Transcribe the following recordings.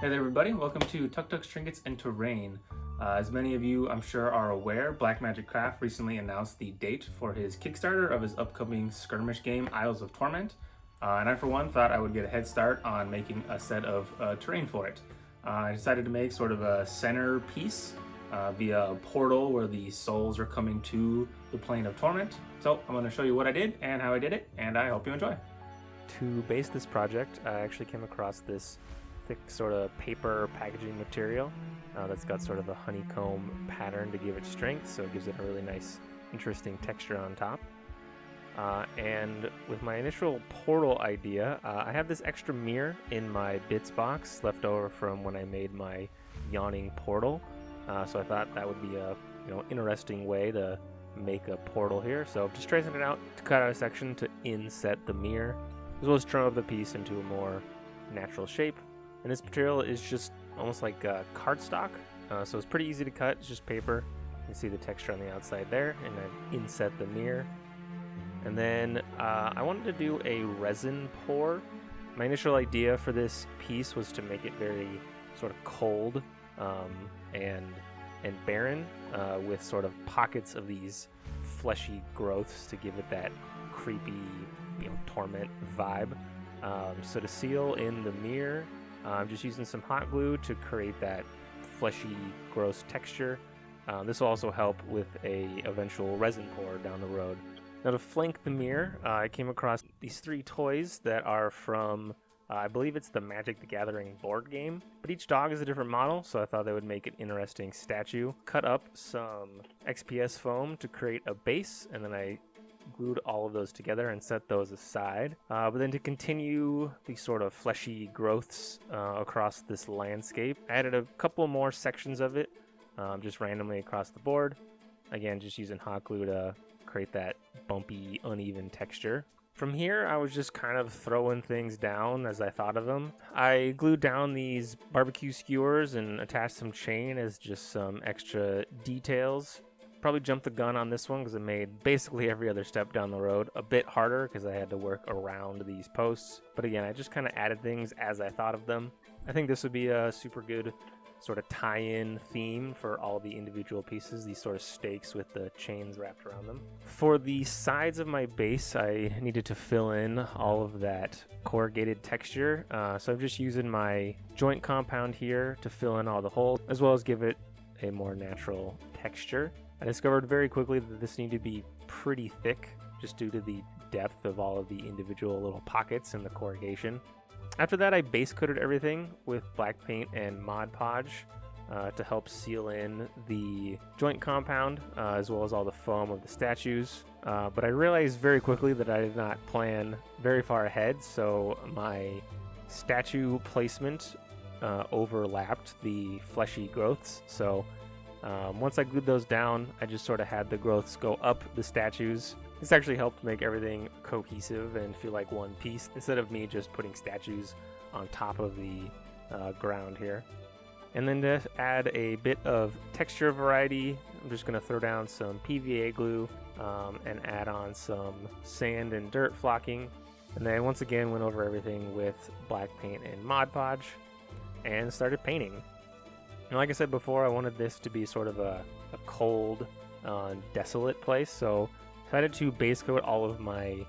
Hey there everybody, welcome to Tucktuk's Trinkets and Terrain. As many of you I'm sure are aware, Black Magic Craft recently announced the date for his Kickstarter of his upcoming skirmish game, Idols of Torment. And I for one thought I would get a head start on making a set of terrain for it. I decided to make sort of a center piece via a portal where the souls are coming to the plane of torment. So I'm going to show you what I did and how I did it, and I hope you enjoy. To base this project, I actually came across this thick sort of paper packaging material that's got sort of a honeycomb pattern to give it strength, so it gives it a really nice, interesting texture on top. And with my initial portal idea, I have this extra mirror in my bits box left over from when I made my yawning portal. So I thought that would be a interesting way to make a portal here. So just tracing it out to cut out a section to inset the mirror, as well as trim up the piece into a more natural shape. And this material is just almost like cardstock, so it's pretty easy to cut. It's just paper. You can see the texture on the outside there, and then inset the mirror. And then I wanted to do a resin pour. My initial idea for this piece was to make it very sort of cold and barren, with sort of pockets of these fleshy growths to give it that creepy, torment vibe. So to seal in the mirror, I'm just using some hot glue to create that fleshy, gross texture. This will also help with a eventual resin pour down the road. Now to flank the mirror, I came across these three toys that are from, I believe it's the Magic the Gathering board game, but each dog is a different model, so I thought they would make an interesting statue. Cut up some XPS foam to create a base, and then I glued all of those together and set those aside. But then to continue these sort of fleshy growths across this landscape, I added a couple more sections of it just randomly across the board. Again, just using hot glue to create that bumpy, uneven texture. From here, I was just kind of throwing things down as I thought of them. I glued down these barbecue skewers and attached some chain as just some extra details. Probably jumped the gun on this one because it made basically every other step down the road a bit harder because I had to work around these posts. But again, I just kind of added things as I thought of them. I think this would be a super good sort of tie-in theme for all the individual pieces, these sort of stakes with the chains wrapped around them. For the sides of my base, I needed to fill in all of that corrugated texture. So I'm just using my joint compound here to fill in all the holes, as well as give it a more natural texture. I discovered very quickly that this needed to be pretty thick just due to the depth of all of the individual little pockets in the corrugation. After that, I base coated everything with black paint and Mod Podge to help seal in the joint compound, as well as all the foam of the statues. But I realized very quickly that I did not plan very far ahead, so my statue placement overlapped the fleshy growths. So once I glued those down, I just sort of had the growths go up the statues. This actually helped make everything cohesive and feel like one piece, instead of me just putting statues on top of the ground here. And then to add a bit of texture variety, I'm just going to throw down some PVA glue and add on some sand and dirt flocking. And then once again went over everything with black paint and Mod Podge and started painting. And like I said before, I wanted this to be sort of a cold, desolate place, so I decided to base coat all of my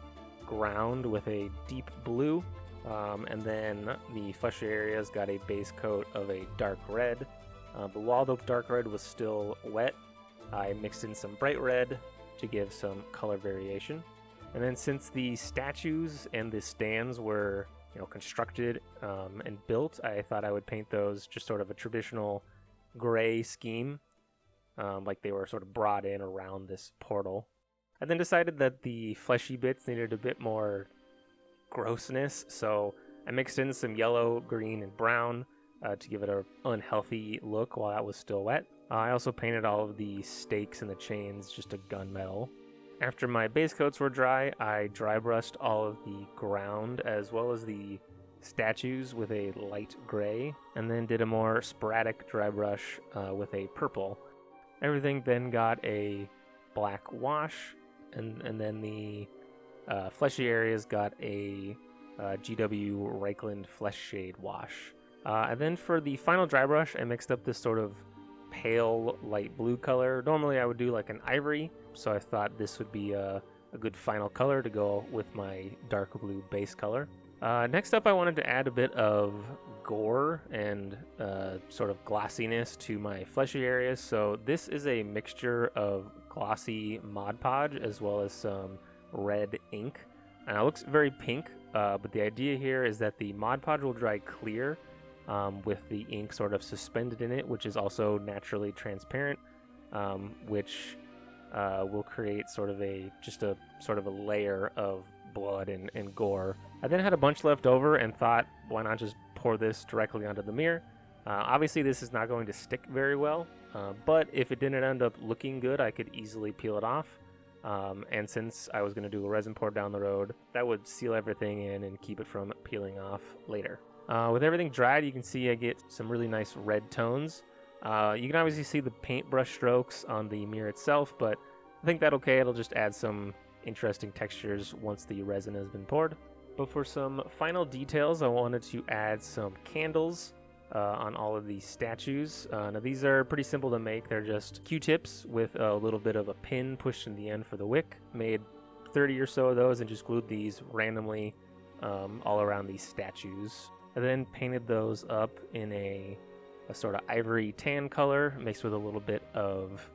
ground with a deep blue, and then the fleshy areas got a base coat of a dark red. But while the dark red was still wet, I mixed in some bright red to give some color variation. And then since the statues and the stands were constructed and built, I thought I would paint those just sort of a traditional gray scheme, like they were sort of brought in around this portal. I then decided that the fleshy bits needed a bit more grossness, so I mixed in some yellow, green, and brown to give it an unhealthy look while that was still wet. I also painted all of the stakes and the chains just a gunmetal. After my base coats were dry, I dry brushed all of the ground as well as the statues with a light gray, and then did a more sporadic dry brush with a purple. Everything then got a black wash, and then the fleshy areas got a GW Reichland Flesh Shade wash. And then for the final dry brush, I mixed up this sort of pale light blue color. Normally I would do like an ivory, so I thought this would be a good final color to go with my dark blue base color. Next up, I wanted to add a bit of gore and sort of glossiness to my fleshy areas. So this is a mixture of glossy Mod Podge as well as some red ink. And it looks very pink, but the idea here is that the Mod Podge will dry clear with the ink sort of suspended in it, which is also naturally transparent, which will create sort of a layer of blood and gore. I then had a bunch left over and thought, why not just pour this directly onto the mirror? Obviously this is not going to stick very well, but if it didn't end up looking good, I could easily peel it off. And since I was going to do a resin pour down the road, that would seal everything in and keep it from peeling off later. With everything dried, you can see I get some really nice red tones. You can obviously see the paintbrush strokes on the mirror itself, but I think that's okay. It'll just add some interesting textures once the resin has been poured. But for some final details, I wanted to add some candles on all of these statues. Now these are pretty simple to make. They're just Q-tips with a little bit of a pin pushed in the end for the wick. Made 30 or so of those and just glued these randomly all around these statues. I then painted those up in a sort of ivory tan color mixed with a little bit of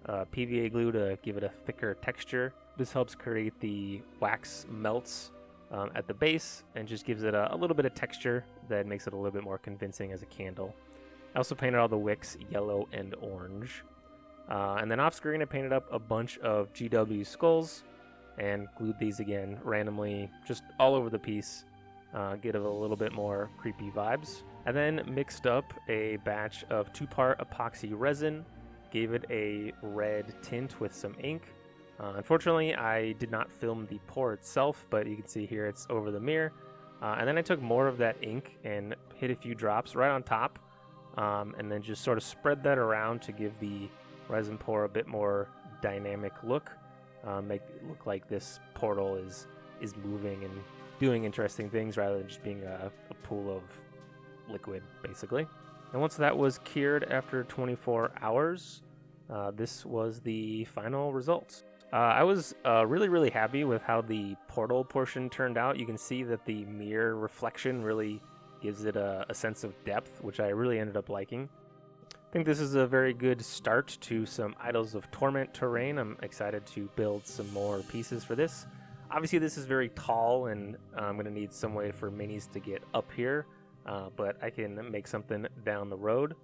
PVA glue to give it a thicker texture. This helps create the wax melts at the base and just gives it a little bit of texture that makes it a little bit more convincing as a candle. I also painted all the wicks yellow and orange. And then off screen I painted up a bunch of GW skulls and glued these again randomly just all over the piece. Get a little bit more creepy vibes. I then mixed up a batch of 2-part epoxy resin, gave it a red tint with some ink. Unfortunately, I did not film the pour itself, but you can see here it's over the mirror. And then I took more of that ink and hit a few drops right on top, and then just sort of spread that around to give the resin pour a bit more dynamic look. Make it look like this portal is moving and doing interesting things rather than just being a pool of liquid, basically. And once that was cured after 24 hours, this was the final results. I was really happy with how the portal portion turned out. You can see that the mirror reflection really gives it a sense of depth, which I really ended up liking. I think this is a very good start to some Idols of Torment terrain. I'm excited to build some more pieces for this. Obviously this is very tall and I'm going to need some way for minis to get up here, but I can make something down the road.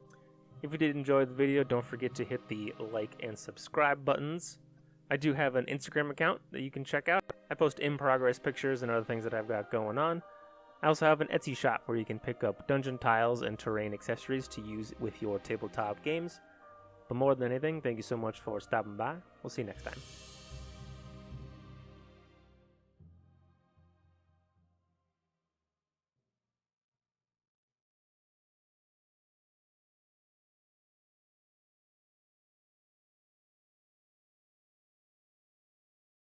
If you did enjoy the video, don't forget to hit the like and subscribe buttons. I do have an Instagram account that you can check out. I post in-progress pictures and other things that I've got going on. I also have an Etsy shop where you can pick up dungeon tiles and terrain accessories to use with your tabletop games. But more than anything, thank you so much for stopping by. We'll see you next time.